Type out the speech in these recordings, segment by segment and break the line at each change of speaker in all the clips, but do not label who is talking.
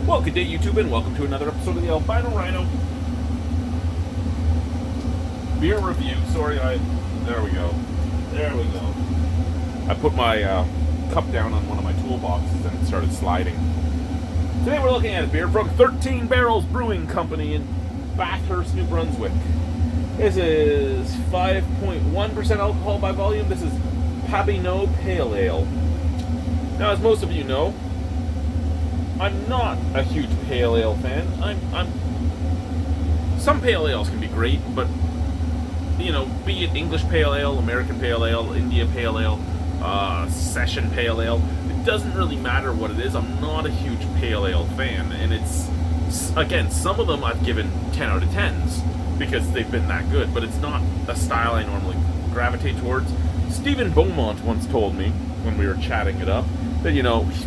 Well, good day, YouTube, and welcome to another episode of the Albino Rhino beer review. There we go. I put my cup down on one of my toolboxes and it started sliding. Today we're looking at a beer from 13 Barrels Brewing Company in Bathurst, New Brunswick. This is 5.1% alcohol by volume. This is Pabineau Pale Ale. Now, as most of you know, I'm not a huge pale ale fan. Some pale ales can be great, but be it English pale ale, American pale ale, India pale ale, session pale ale, it doesn't really matter what it is. I'm not a huge pale ale fan, and it's, again, some of them I've given 10 out of 10s because they've been that good, but it's not a style I normally gravitate towards. Stephen Beaumont once told me when we were chatting it up that,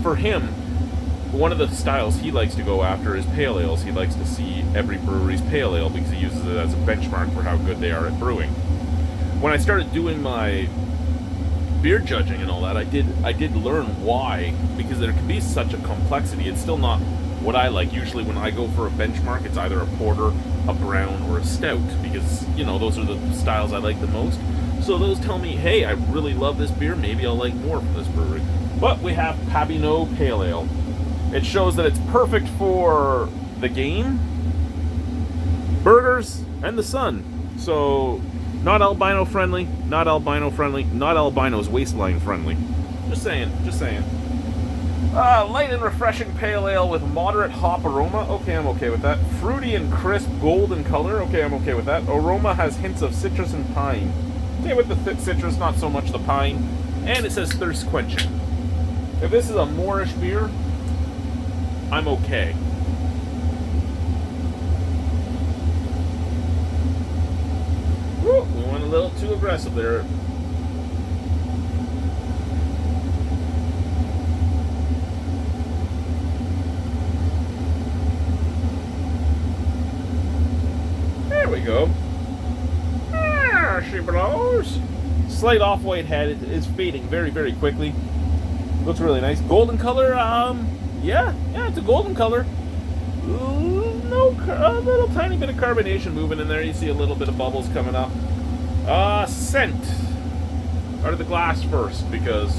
for him, one of the styles he likes to go after is pale ales. He likes to see every brewery's pale ale because he uses it as a benchmark for how good they are at brewing. When I started doing my beer judging and all that, I did learn why, because there can be such a complexity. It's still not what I like. Usually when I go for a benchmark, it's either a porter, a brown, or a stout, because, those are the styles I like the most. So those tell me, hey, I really love this beer, maybe I'll like more from this brewery. But we have Pabineau Pale Ale. It shows that it's perfect for the game, burgers, and the sun. So, not albino friendly, not albino's waistline friendly. Just saying. Light and refreshing pale ale with moderate hop aroma. Okay, I'm okay with that. Fruity and crisp golden color. Okay, I'm okay with that. Aroma has hints of citrus and pine. Okay, with the thick citrus, not so much the pine. And it says thirst quenching. If this is a Moorish beer, I'm okay. Woo, we went a little too aggressive there. There we go. There she blows. Slight off-white head. It's fading very, very quickly. Looks really nice. Golden color, yeah, it's a golden color. A little tiny bit of carbonation moving in there. You see a little bit of bubbles coming up. Scent. Out of the glass first, because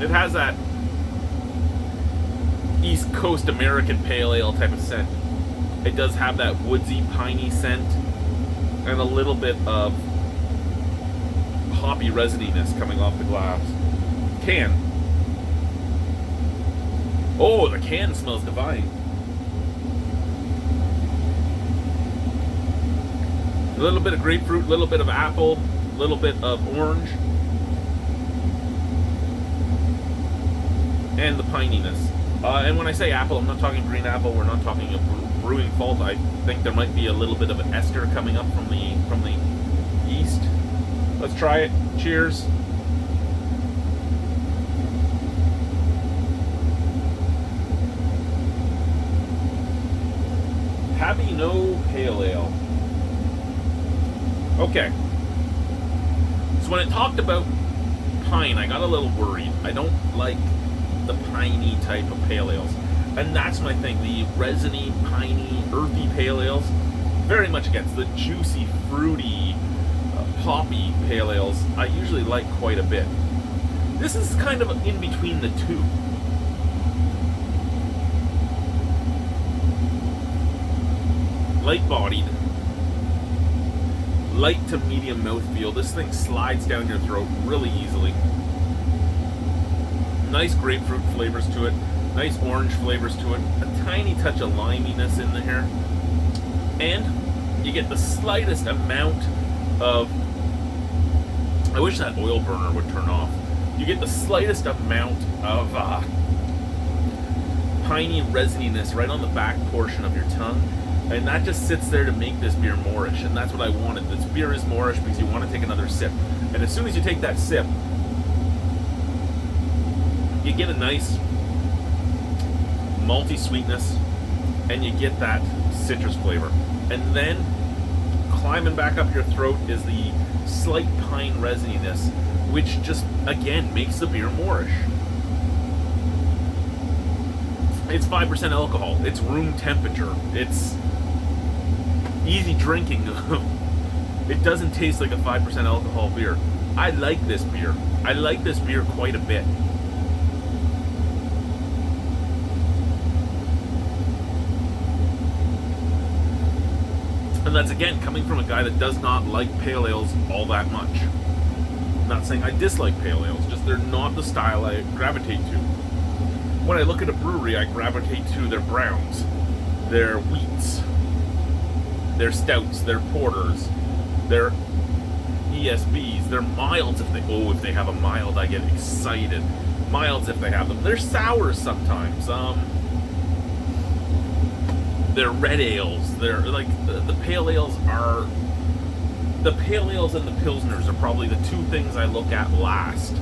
it has that East Coast American pale ale type of scent. It does have that woodsy, piney scent, and a little bit of hoppy resininess coming off the glass. Can. Oh, the can smells divine. A little bit of grapefruit, a little bit of apple, a little bit of orange, and the pininess. And when I say apple, I'm not talking green apple. We're not talking a brewing fault. I think there might be a little bit of an ester coming up from the yeast. Let's try it. Cheers. Pabineau Pale Ale. Okay. So when it talked about pine, I got a little worried. I don't like the piney type of pale ales. And that's my thing. The resiny, piney, earthy pale ales, very much against. The juicy, fruity, hoppy pale ales, I usually like quite a bit. This is kind of in between the two. Light-bodied, light to medium mouthfeel. This thing slides down your throat really easily. Nice grapefruit flavors to it, nice orange flavors to it, a tiny touch of liminess in there, and you get the slightest amount of, I wish that oil burner would turn off. You get the slightest amount of piney resininess right on the back portion of your tongue. And that just sits there to make this beer Moorish, and that's what I wanted. This beer is Moorish because you want to take another sip. And as soon as you take that sip, you get a nice malty sweetness, and you get that citrus flavor. And then climbing back up your throat is the slight pine resininess, which just, again, makes the beer Moorish. It's 5% alcohol. It's room temperature. It's easy drinking. It doesn't taste like a 5% alcohol beer. I like this beer. I like this beer quite a bit. And that's, again, coming from a guy that does not like pale ales all that much. I'm not saying I dislike pale ales, just they're not the style I gravitate to. When I look at a brewery, I gravitate to their browns, their wheats, their stouts, their porters, their ESBs, their milds. If they have a mild, I get excited. Milds if they have them. Their sours sometimes. Their red ales. They're like the pale ales are. The pale ales and the pilsners are probably the two things I look at last.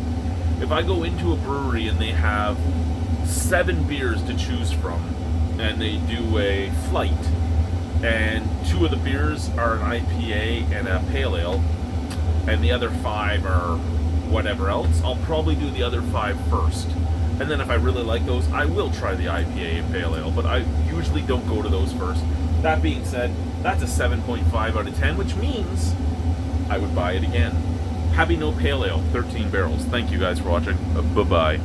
If I go into a brewery and they have 7 beers to choose from, and they do a flight, and 2 of the beers are an IPA and a pale ale, and the other 5 are whatever else, I'll probably do the other 5 first. And then if I really like those, I will try the IPA and pale ale, but I usually don't go to those first. That being said, that's a 7.5 out of 10, which means I would buy it again. Pabineau Pale Ale, 13 barrels. Thank you guys for watching. Bye-bye.